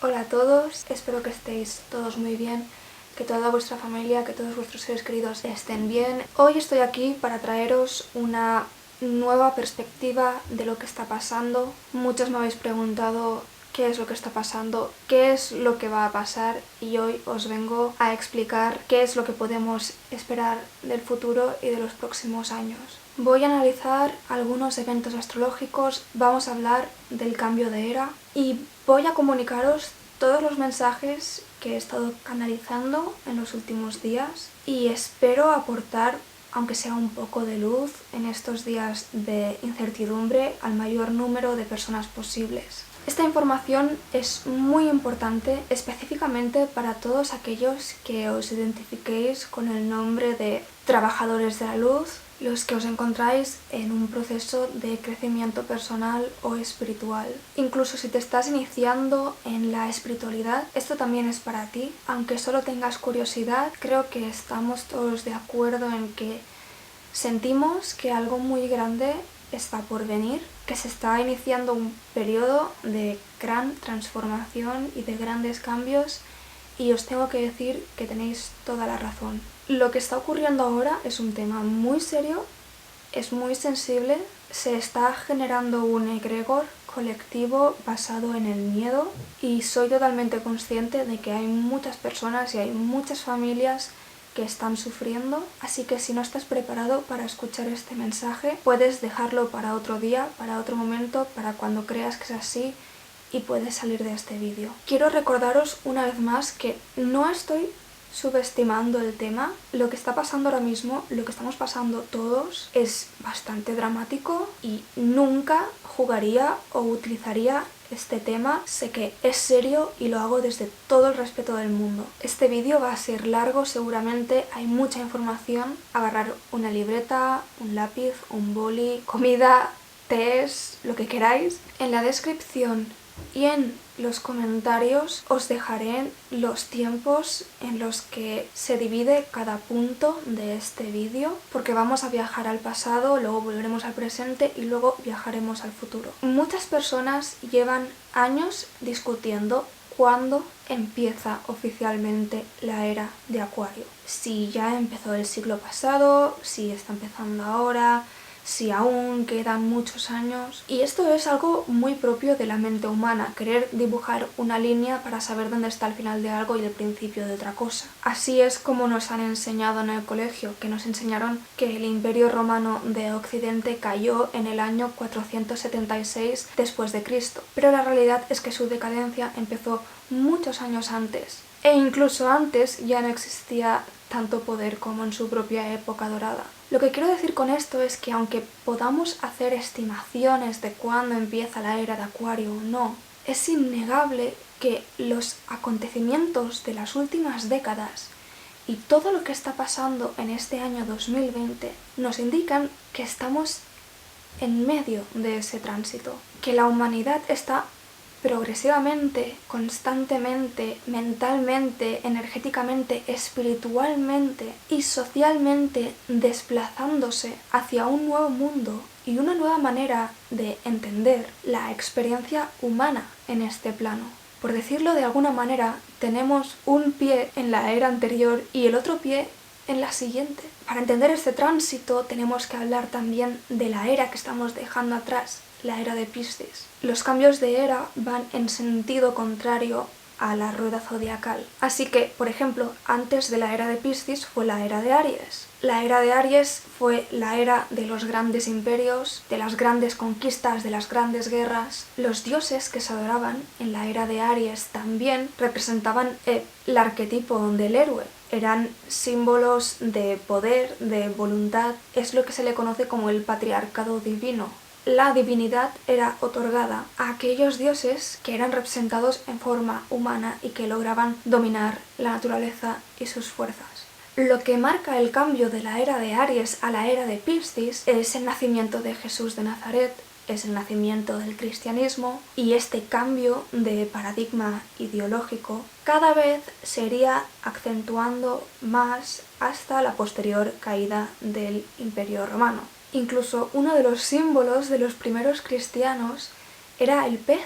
Hola a todos, espero que estéis todos muy bien, que toda vuestra familia, que todos vuestros seres queridos estén bien. Hoy estoy aquí para traeros una nueva perspectiva de lo que está pasando. Muchos me habéis preguntado qué es lo que está pasando, qué es lo que va a pasar, y hoy os vengo a explicar qué es lo que podemos esperar del futuro y de los próximos años. Voy a analizar algunos eventos astrológicos, vamos a hablar del cambio de era y voy a comunicaros todos los mensajes que he estado canalizando en los últimos días y espero aportar, aunque sea un poco de luz, en estos días de incertidumbre al mayor número de personas posibles. Esta información es muy importante específicamente para todos aquellos que os identifiquéis con el nombre de trabajadores de la luz, los que os encontráis en un proceso de crecimiento personal o espiritual. Incluso si te estás iniciando en la espiritualidad, esto también es para ti. Aunque solo tengas curiosidad, creo que estamos todos de acuerdo en que sentimos que algo muy grande está por venir, que se está iniciando un periodo de gran transformación y de grandes cambios, y os tengo que decir que tenéis toda la razón. Lo que está ocurriendo ahora es un tema muy serio, es muy sensible, se está generando un egregor colectivo basado en el miedo y soy totalmente consciente de que hay muchas personas y hay muchas familias que están sufriendo, así que si no estás preparado para escuchar este mensaje, puedes dejarlo para otro día, para otro momento, para cuando creas que es así y puedes salir de este vídeo. Quiero recordaros una vez más que no estoy subestimando el tema. Lo que está pasando ahora mismo, lo que estamos pasando todos, es bastante dramático y nunca jugaría o utilizaría este tema. Sé que es serio y lo hago desde todo el respeto del mundo. Este vídeo va a ser largo seguramente, hay mucha información. Agarrar una libreta, un lápiz, un boli, comida, tés, lo que queráis. En la descripción y en los comentarios os dejaré los tiempos en los que se divide cada punto de este vídeo, porque vamos a viajar al pasado, luego volveremos al presente y luego viajaremos al futuro. Muchas personas llevan años discutiendo cuándo empieza oficialmente la era de Acuario. Si ya empezó el siglo pasado, si está empezando ahora, si aún quedan muchos años. Y esto es algo muy propio de la mente humana, querer dibujar una línea para saber dónde está el final de algo y el principio de otra cosa. Así es como nos han enseñado en el colegio, que nos enseñaron que el Imperio Romano de Occidente cayó en el año 476 después de Cristo. Pero la realidad es que su decadencia empezó muchos años antes. E incluso antes ya no existía tanto poder como en su propia época dorada. Lo que quiero decir con esto es que aunque podamos hacer estimaciones de cuándo empieza la era de Acuario o no, es innegable que los acontecimientos de las últimas décadas y todo lo que está pasando en este año 2020 nos indican que estamos en medio de ese tránsito, que la humanidad está progresivamente, constantemente, mentalmente, energéticamente, espiritualmente y socialmente desplazándose hacia un nuevo mundo y una nueva manera de entender la experiencia humana en este plano. Por decirlo de alguna manera, tenemos un pie en la era anterior y el otro pie en la siguiente. Para entender este tránsito tenemos que hablar también de la era que estamos dejando atrás, la era de Piscis. Los cambios de era van en sentido contrario a la rueda zodiacal. Así que, por ejemplo, antes de la era de Piscis fue la era de Aries. La era de Aries fue la era de los grandes imperios, de las grandes conquistas, de las grandes guerras. Los dioses que se adoraban en la era de Aries también representaban el arquetipo del héroe. Eran símbolos de poder, de voluntad. Es lo que se le conoce como el patriarcado divino. La divinidad era otorgada a aquellos dioses que eran representados en forma humana y que lograban dominar la naturaleza y sus fuerzas. Lo que marca el cambio de la era de Aries a la era de Piscis es el nacimiento de Jesús de Nazaret, es el nacimiento del cristianismo, y este cambio de paradigma ideológico cada vez se iría acentuando más hasta la posterior caída del Imperio Romano. Incluso uno de los símbolos de los primeros cristianos era el pez.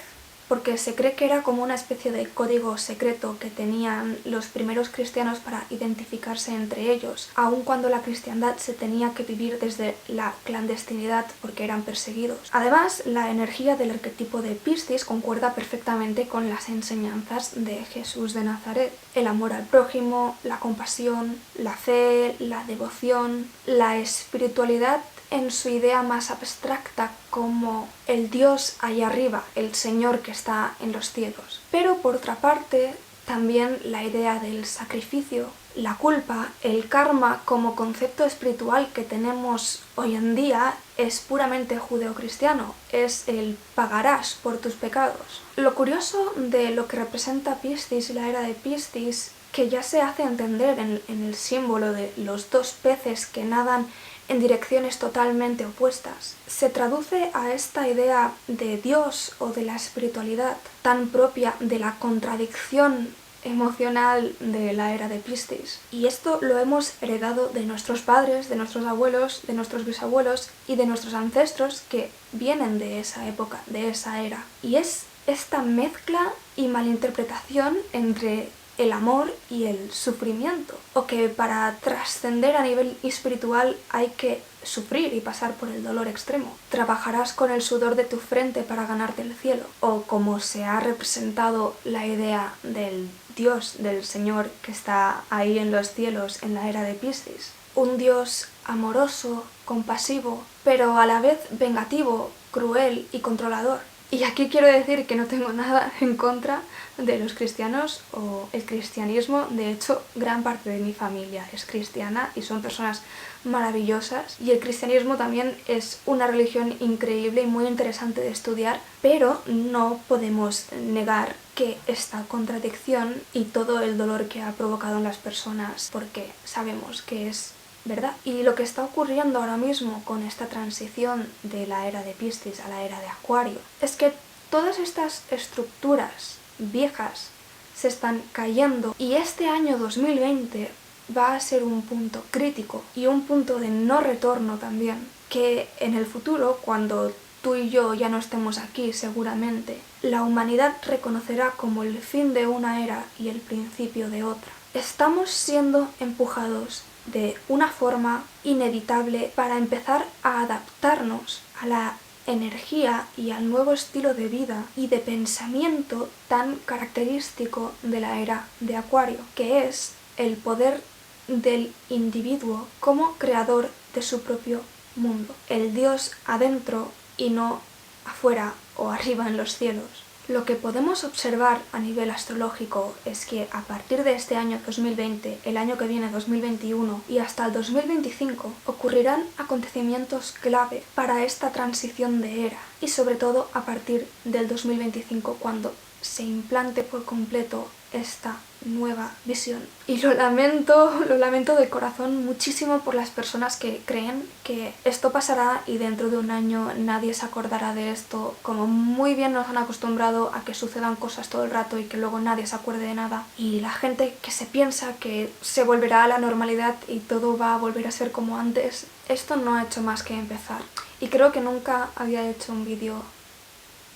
porque se cree que era como una especie de código secreto que tenían los primeros cristianos para identificarse entre ellos, aun cuando la cristiandad se tenía que vivir desde la clandestinidad porque eran perseguidos. Además, la energía del arquetipo de Piscis concuerda perfectamente con las enseñanzas de Jesús de Nazaret: el amor al prójimo, la compasión, la fe, la devoción, la espiritualidad en su idea más abstracta como el Dios allá arriba, el Señor que está en los cielos. Pero por otra parte, también la idea del sacrificio, la culpa, el karma como concepto espiritual que tenemos hoy en día es puramente judeocristiano, es el pagarás por tus pecados. Lo curioso de lo que representa Piscis y la era de Piscis, que ya se hace entender en el símbolo de los dos peces que nadan en direcciones totalmente opuestas, se traduce a esta idea de Dios o de la espiritualidad tan propia de la contradicción emocional de la era de Piscis. Y esto lo hemos heredado de nuestros padres, de nuestros abuelos, de nuestros bisabuelos y de nuestros ancestros que vienen de esa época, de esa era. Y es esta mezcla y malinterpretación entre el amor y el sufrimiento, o que para trascender a nivel espiritual hay que sufrir y pasar por el dolor extremo. Trabajarás con el sudor de tu frente para ganarte el cielo, o como se ha representado la idea del Dios, del Señor que está ahí en los cielos en la era de Piscis. Un Dios amoroso, compasivo, pero a la vez vengativo, cruel y controlador. Y aquí quiero decir que no tengo nada en contra de los cristianos o el cristianismo. De hecho, gran parte de mi familia es cristiana y son personas maravillosas. Y el cristianismo también es una religión increíble y muy interesante de estudiar, pero no podemos negar que esta contradicción y todo el dolor que ha provocado en las personas, porque sabemos que es ¿verdad? Y lo que está ocurriendo ahora mismo con esta transición de la era de Piscis a la era de Acuario es que todas estas estructuras viejas se están cayendo y este año 2020 va a ser un punto crítico y un punto de no retorno también, que en el futuro, cuando tú y yo ya no estemos aquí seguramente, la humanidad reconocerá como el fin de una era y el principio de otra. Estamos siendo empujados de una forma inevitable para empezar a adaptarnos a la energía y al nuevo estilo de vida y de pensamiento tan característico de la era de Acuario, que es el poder del individuo como creador de su propio mundo, el Dios adentro y no afuera o arriba en los cielos. Lo que podemos observar a nivel astrológico es que a partir de este año 2020, el año que viene 2021 y hasta el 2025 ocurrirán acontecimientos clave para esta transición de era y sobre todo a partir del 2025 cuando se implante por completo esta nueva visión. Y lo lamento de corazón muchísimo por las personas que creen que esto pasará y dentro de un año nadie se acordará de esto, como muy bien nos han acostumbrado a que sucedan cosas todo el rato y que luego nadie se acuerde de nada. Y la gente que se piensa que se volverá a la normalidad y todo va a volver a ser como antes, esto no ha hecho más que empezar. Y creo que nunca había hecho un vídeo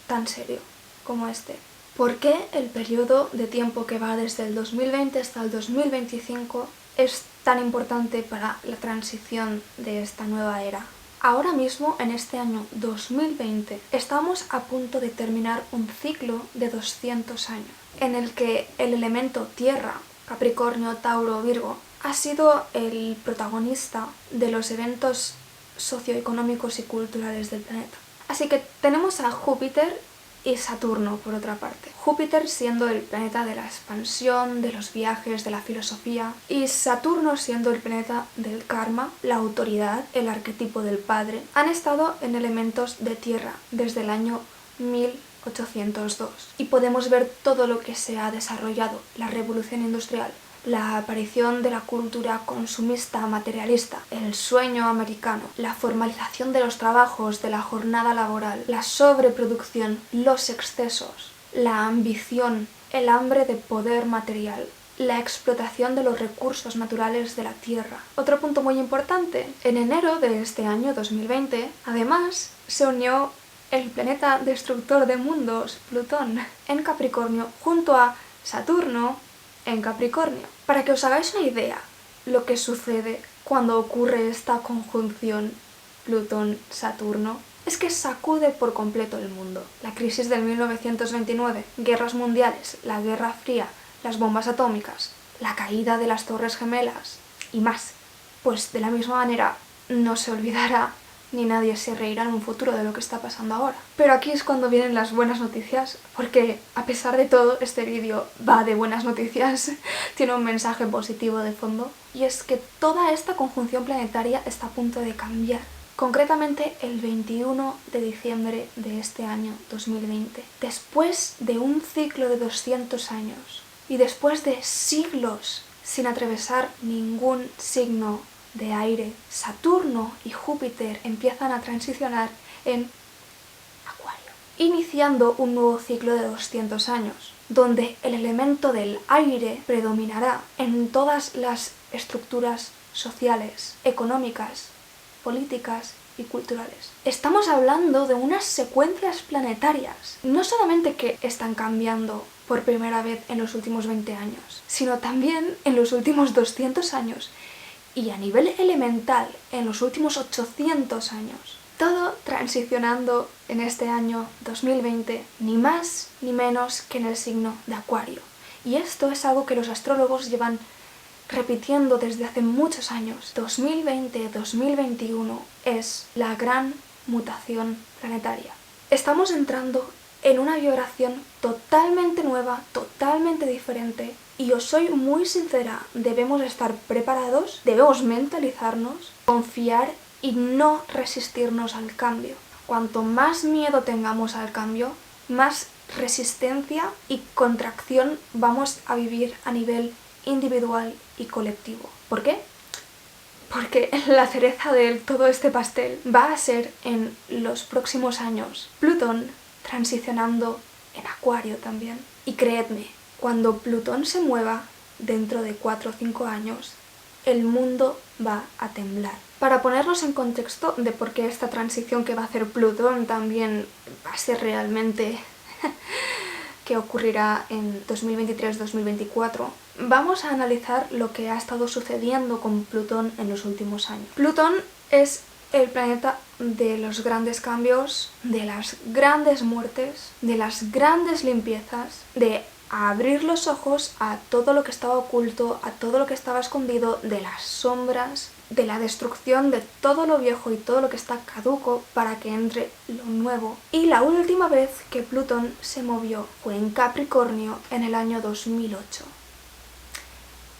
tan serio como este. ¿Por qué el periodo de tiempo que va desde el 2020 hasta el 2025 es tan importante para la transición de esta nueva era? Ahora mismo, en este año 2020, estamos a punto de terminar un ciclo de 200 años, en el que el elemento Tierra, Capricornio, Tauro, Virgo, ha sido el protagonista de los eventos socioeconómicos y culturales del planeta. Así que tenemos a Júpiter y Saturno, por otra parte. Júpiter siendo el planeta de la expansión, de los viajes, de la filosofía, y Saturno siendo el planeta del karma, la autoridad, el arquetipo del padre, han estado en elementos de tierra desde el año 1802. Y podemos ver todo lo que se ha desarrollado, la revolución industrial, la aparición de la cultura consumista materialista, el sueño americano, la formalización de los trabajos, de la jornada laboral, la sobreproducción, los excesos, la ambición, el hambre de poder material, la explotación de los recursos naturales de la tierra. Otro punto muy importante, en enero de este año 2020, además, se unió el planeta destructor de mundos, Plutón, en Capricornio, junto a Saturno en Capricornio. Para que os hagáis una idea lo que sucede cuando ocurre esta conjunción Plutón-Saturno, es que sacude por completo el mundo. La crisis del 1929, guerras mundiales, la Guerra Fría, las bombas atómicas, la caída de las Torres Gemelas y más. Pues de la misma manera no se olvidará ni nadie se reirá en un futuro de lo que está pasando ahora. Pero aquí es cuando vienen las buenas noticias, porque a pesar de todo este vídeo va de buenas noticias, tiene un mensaje positivo de fondo, y es que toda esta conjunción planetaria está a punto de cambiar. Concretamente el 21 de diciembre de este año 2020, después de un ciclo de 200 años y después de siglos sin atravesar ningún signo de aire, Saturno y Júpiter empiezan a transicionar en Acuario, iniciando un nuevo ciclo de 200 años, donde el elemento del aire predominará en todas las estructuras sociales, económicas, políticas y culturales. Estamos hablando de unas secuencias planetarias, no solamente que están cambiando por primera vez en los últimos 20 años, sino también en los últimos 200 años y a nivel elemental en los últimos 800 años. Todo transicionando en este año 2020, ni más ni menos que en el signo de Acuario. Y esto es algo que los astrólogos llevan repitiendo desde hace muchos años. 2020-2021 es la gran mutación planetaria. Estamos entrando en una vibración totalmente nueva, totalmente diferente, y os soy muy sincera, debemos estar preparados, debemos mentalizarnos, confiar y no resistirnos al cambio. Cuanto más miedo tengamos al cambio, más resistencia y contracción vamos a vivir a nivel individual y colectivo. ¿Por qué? Porque la cereza de todo este pastel va a ser en los próximos años Plutón transicionando en Acuario también. Y creedme, cuando Plutón se mueva dentro de 4 o 5 años, el mundo va a temblar. Para ponernos en contexto de por qué esta transición que va a hacer Plutón también va a ser realmente que ocurrirá en 2023-2024, vamos a analizar lo que ha estado sucediendo con Plutón en los últimos años. Plutón es el planeta de los grandes cambios, de las grandes muertes, de las grandes limpiezas, de abrir los ojos a todo lo que estaba oculto, a todo lo que estaba escondido, de las sombras, de la destrucción de todo lo viejo y todo lo que está caduco para que entre lo nuevo. Y la última vez que Plutón se movió fue en Capricornio en el año 2008.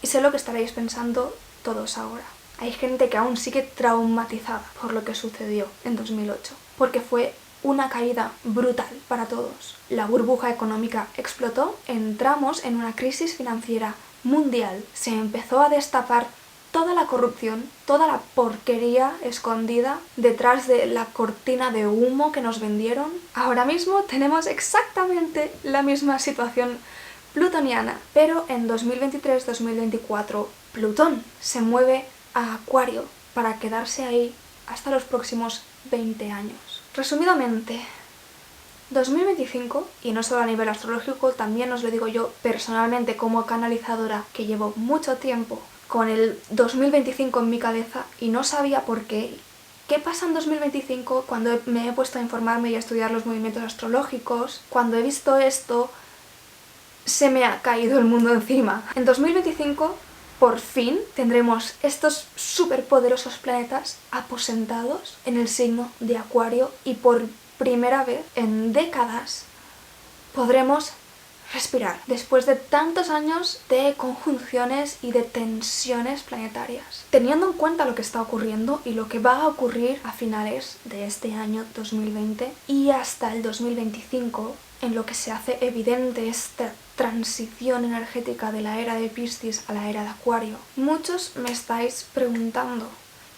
Y sé lo que estaréis pensando todos ahora. Hay gente que aún sigue traumatizada por lo que sucedió en 2008, porque fue una caída brutal para todos. La burbuja económica explotó, entramos en una crisis financiera mundial, se empezó a destapar toda la corrupción, toda la porquería escondida detrás de la cortina de humo que nos vendieron. Ahora mismo tenemos exactamente la misma situación plutoniana, pero en 2023-2024 Plutón se mueve a Acuario para quedarse ahí hasta los próximos 20 años. Resumidamente, 2025, y no solo a nivel astrológico, también os lo digo yo personalmente como canalizadora que llevo mucho tiempo con el 2025 en mi cabeza y no sabía por qué. ¿Qué pasa en 2025? Cuando me he puesto a informarme y a estudiar los movimientos astrológicos, cuando he visto esto, se me ha caído el mundo encima. En 2025, por fin, tendremos estos superpoderosos planetas aposentados en el signo de Acuario y por primera vez en décadas podremos respirar después de tantos años de conjunciones y de tensiones planetarias. Teniendo en cuenta lo que está ocurriendo y lo que va a ocurrir a finales de este año 2020 y hasta el 2025, en lo que se hace evidente esta transición energética de la era de Piscis a la era de Acuario, muchos me estáis preguntando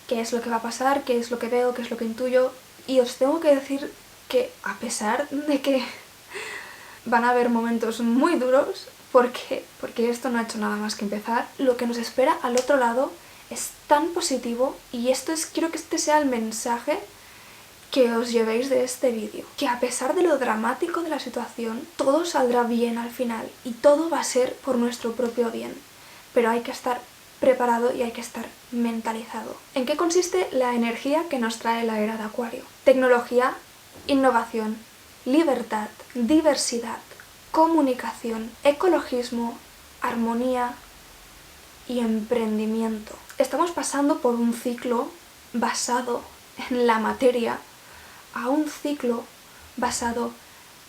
qué es lo que va a pasar, qué es lo que veo, qué es lo que intuyo, y os tengo que decir que a pesar de que van a haber momentos muy duros, porque esto no ha hecho nada más que empezar, lo que nos espera al otro lado es tan positivo, y quiero que este sea el mensaje que os llevéis de este vídeo, que a pesar de lo dramático de la situación, todo saldrá bien al final y todo va a ser por nuestro propio bien. Pero hay que estar preparado y hay que estar mentalizado. ¿En qué consiste la energía que nos trae la era de Acuario? Tecnología, innovación, libertad, diversidad, comunicación, ecologismo, armonía y emprendimiento. Estamos pasando por un ciclo basado en la materia a un ciclo basado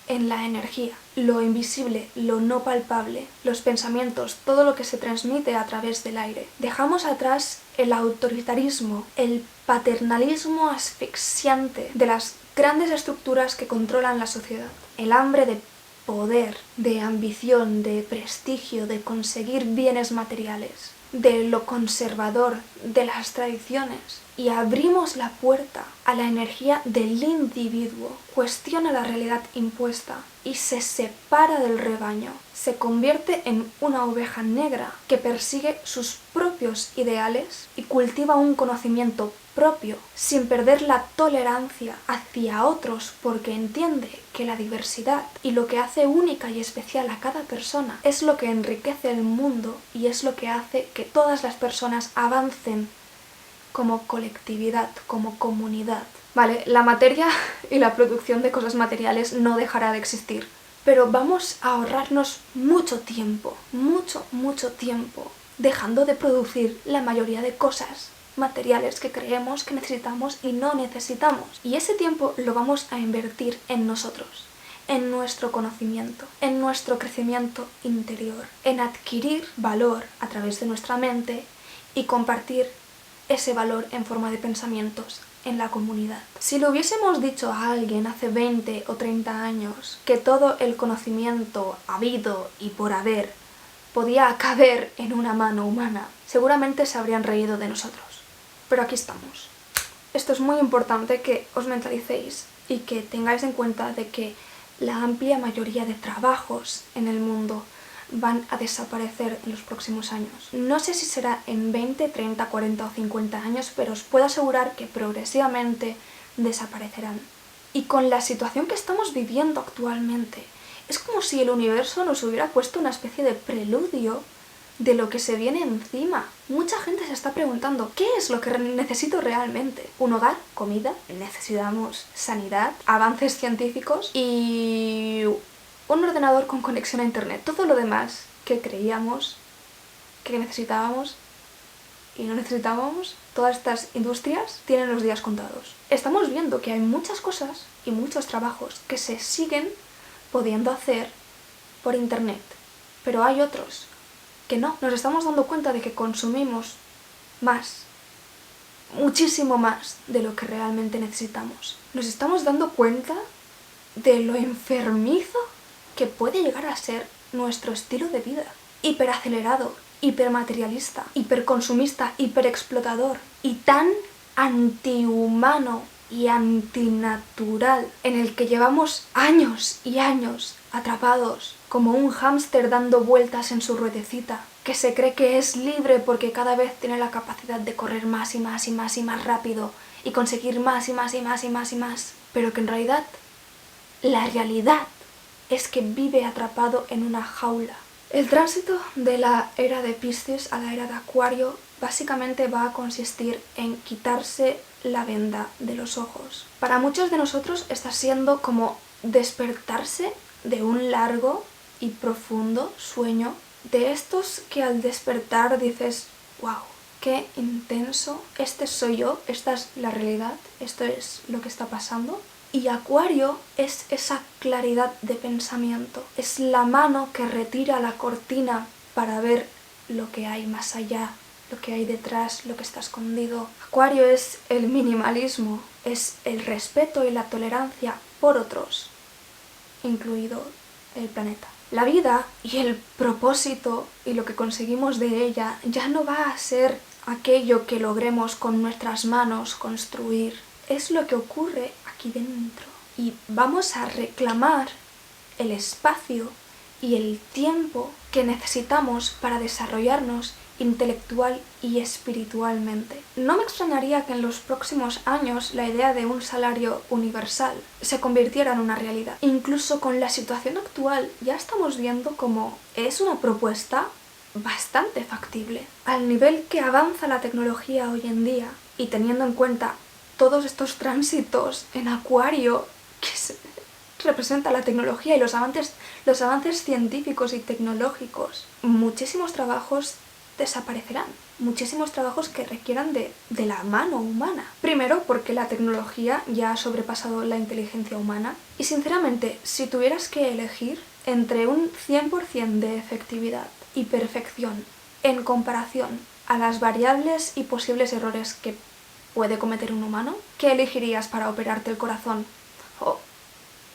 en la energía, lo invisible, lo no palpable, los pensamientos, todo lo que se transmite a través del aire. Dejamos atrás el autoritarismo, el paternalismo asfixiante de las grandes estructuras que controlan la sociedad, el hambre de poder, de ambición, de prestigio, de conseguir bienes materiales, de lo conservador, de las tradiciones, y abrimos la puerta a la energía del individuo, cuestiona la realidad impuesta y se separa del rebaño, se convierte en una oveja negra que persigue sus propios ideales y cultiva un conocimiento propio sin perder la tolerancia hacia otros, porque entiende que la diversidad y lo que hace única y especial a cada persona es lo que enriquece el mundo y es lo que hace que todas las personas avancen como colectividad, como comunidad. Vale, la materia y la producción de cosas materiales no dejará de existir, pero vamos a ahorrarnos mucho tiempo, mucho tiempo, dejando de producir la mayoría de cosas materiales que creemos que necesitamos y no necesitamos. Y ese tiempo lo vamos a invertir en nosotros, en nuestro conocimiento, en nuestro crecimiento interior, en adquirir valor a través de nuestra mente y compartir ese valor en forma de pensamientos en la comunidad. Si le hubiésemos dicho a alguien hace 20 o 30 años que todo el conocimiento habido y por haber podía caber en una mano humana, seguramente se habrían reído de nosotros. Pero aquí estamos. Esto es muy importante que os mentalicéis y que tengáis en cuenta de que la amplia mayoría de trabajos en el mundo van a desaparecer en los próximos años. No sé si será en 20, 30, 40 o 50 años, pero os puedo asegurar que progresivamente desaparecerán. Y con la situación que estamos viviendo actualmente, es como si el universo nos hubiera puesto una especie de preludio de lo que se viene encima. Mucha gente se está preguntando, ¿qué es lo que necesito realmente? ¿Un hogar? ¿Comida? ¿Necesitamos sanidad? ¿Avances científicos? Y un ordenador con conexión a internet. Todo lo demás que creíamos que necesitábamos y no necesitábamos, todas estas industrias tienen los días contados. Estamos viendo que hay muchas cosas y muchos trabajos que se siguen pudiendo hacer por internet, pero hay otros que no. Nos estamos dando cuenta de que consumimos más, muchísimo más de lo que realmente necesitamos. Nos estamos dando cuenta de lo enfermizo que puede llegar a ser nuestro estilo de vida. Hiperacelerado, hipermaterialista, hiperconsumista, hiperexplotador y tan antihumano y antinatural, en el que llevamos años y años atrapados como un hámster dando vueltas en su ruedecita, que se cree que es libre porque cada vez tiene la capacidad de correr más y más y más y más rápido y conseguir más y más y más y más y más, pero que en realidad la realidad es que vive atrapado en una jaula. El tránsito de la era de Piscis a la era de Acuario básicamente va a consistir en quitarse la venda de los ojos. Para muchos de nosotros está siendo como despertarse de un largo y profundo sueño, de estos que al despertar dices, wow, qué intenso, este soy yo, esta es la realidad, esto es lo que está pasando. Y Acuario es esa claridad de pensamiento, es la mano que retira la cortina para ver lo que hay más allá, lo que hay detrás, lo que está escondido. Acuario es el minimalismo, es el respeto y la tolerancia por otros, incluido el planeta. La vida y el propósito y lo que conseguimos de ella ya no va a ser aquello que logremos con nuestras manos construir, es lo que ocurre aquí dentro. Y vamos a reclamar el espacio y el tiempo que necesitamos para desarrollarnos intelectual y espiritualmente. No me extrañaría que en los próximos años la idea de un salario universal se convirtiera en una realidad. Incluso con la situación actual ya estamos viendo cómo es una propuesta bastante factible. Al nivel que avanza la tecnología hoy en día y teniendo en cuenta todos estos tránsitos en Acuario que representa la tecnología y los avances científicos y tecnológicos, muchísimos trabajos desaparecerán. Muchísimos trabajos que requieran de la mano humana. Primero, porque la tecnología ya ha sobrepasado la inteligencia humana. Y sinceramente, si tuvieras que elegir entre un 100% de efectividad y perfección en comparación a las variables y posibles errores que puede cometer un humano, ¿qué elegirías para operarte el corazón? O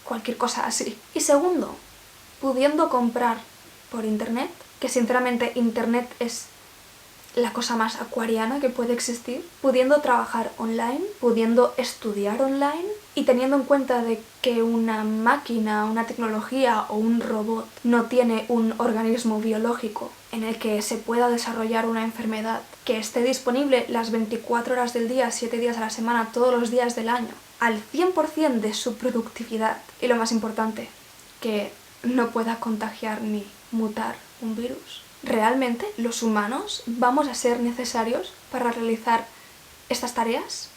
cualquier cosa así. Y segundo, pudiendo comprar por internet, que sinceramente internet es la cosa más acuariana que puede existir, pudiendo trabajar online, pudiendo estudiar online y teniendo en cuenta de que una máquina, una tecnología o un robot no tiene un organismo biológico en el que se pueda desarrollar una enfermedad que esté disponible las 24 horas del día, 7 días a la semana, todos los días del año, al 100% de su productividad y lo más importante, que no pueda contagiar ni mutar un virus. ¿Realmente los humanos vamos a ser necesarios para realizar estas tareas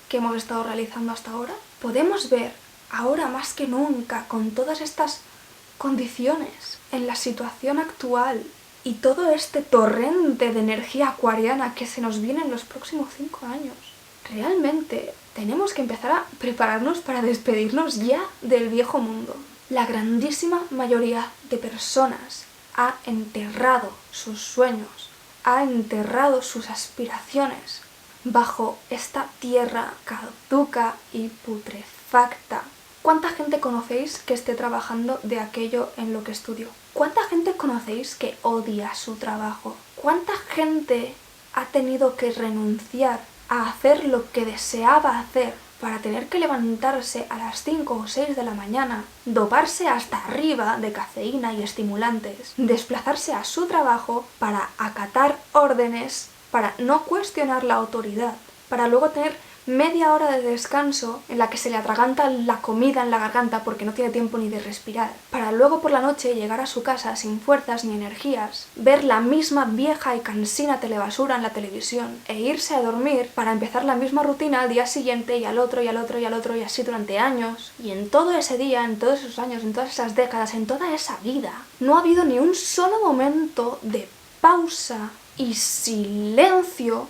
que hemos estado realizando hasta ahora? Podemos ver ahora más que nunca, con todas estas condiciones, en la situación actual y todo este torrente de energía acuariana que se nos viene en los próximos 5 años. Realmente tenemos que empezar a prepararnos para despedirnos ya del viejo mundo. La grandísima mayoría de personas ha enterrado sus sueños, ha enterrado sus aspiraciones bajo esta tierra caduca y putrefacta. ¿Cuánta gente conocéis que esté trabajando de aquello en lo que estudió? ¿Cuánta gente conocéis que odia su trabajo? ¿Cuánta gente ha tenido que renunciar a hacer lo que deseaba hacer para tener que levantarse a las 5 o 6 de la mañana, doparse hasta arriba de cafeína y estimulantes, desplazarse a su trabajo para acatar órdenes, para no cuestionar la autoridad, para luego tener media hora de descanso en la que se le atraganta la comida en la garganta porque no tiene tiempo ni de respirar, para luego por la noche llegar a su casa sin fuerzas ni energías, ver la misma vieja y cansina telebasura en la televisión e irse a dormir para empezar la misma rutina al día siguiente y al otro y al otro y al otro y así durante años? Y en todo ese día, en todos esos años, en todas esas décadas, en toda esa vida, no ha habido ni un solo momento de pausa y silencio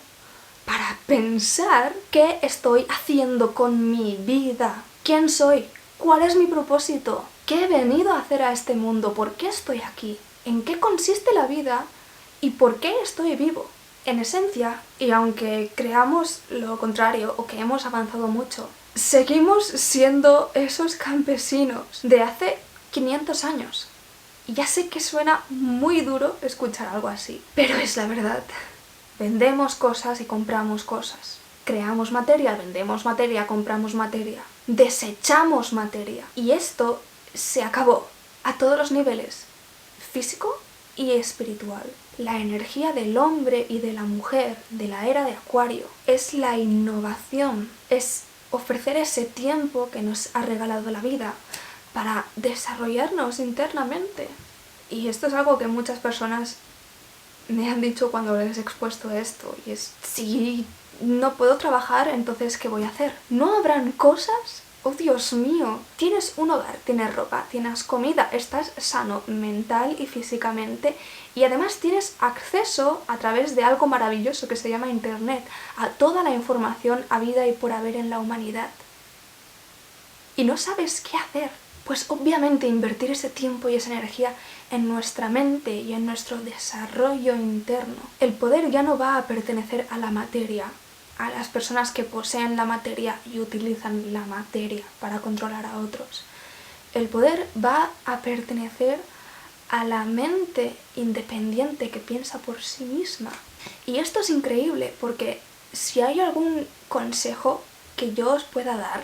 para pensar qué estoy haciendo con mi vida, quién soy, cuál es mi propósito, qué he venido a hacer a este mundo, por qué estoy aquí, en qué consiste la vida y por qué estoy vivo. En esencia, y aunque creamos lo contrario o que hemos avanzado mucho, seguimos siendo esos campesinos de hace 500 años. Y ya sé que suena muy duro escuchar algo así, pero es la verdad. Vendemos cosas y compramos cosas. Creamos materia, vendemos materia, compramos materia. Desechamos materia. Y esto se acabó a todos los niveles, físico y espiritual. La energía del hombre y de la mujer de la era de Acuario es la innovación, es ofrecer ese tiempo que nos ha regalado la vida para desarrollarnos internamente. Y esto es algo que muchas personas me han dicho cuando les he expuesto esto, y es: si no puedo trabajar, entonces ¿qué voy a hacer? ¿No habrán cosas? ¡Oh, Dios mío! Tienes un hogar, tienes ropa, tienes comida, estás sano mental y físicamente, y además tienes acceso a través de algo maravilloso que se llama internet a toda la información habida y por haber en la humanidad. ¿Y no sabes qué hacer? Pues obviamente invertir ese tiempo y esa energía en nuestra mente y en nuestro desarrollo interno. El poder ya no va a pertenecer a la materia, a las personas que poseen la materia y utilizan la materia para controlar a otros. El poder va a pertenecer a la mente independiente que piensa por sí misma. Y esto es increíble porque si hay algún consejo que yo os pueda dar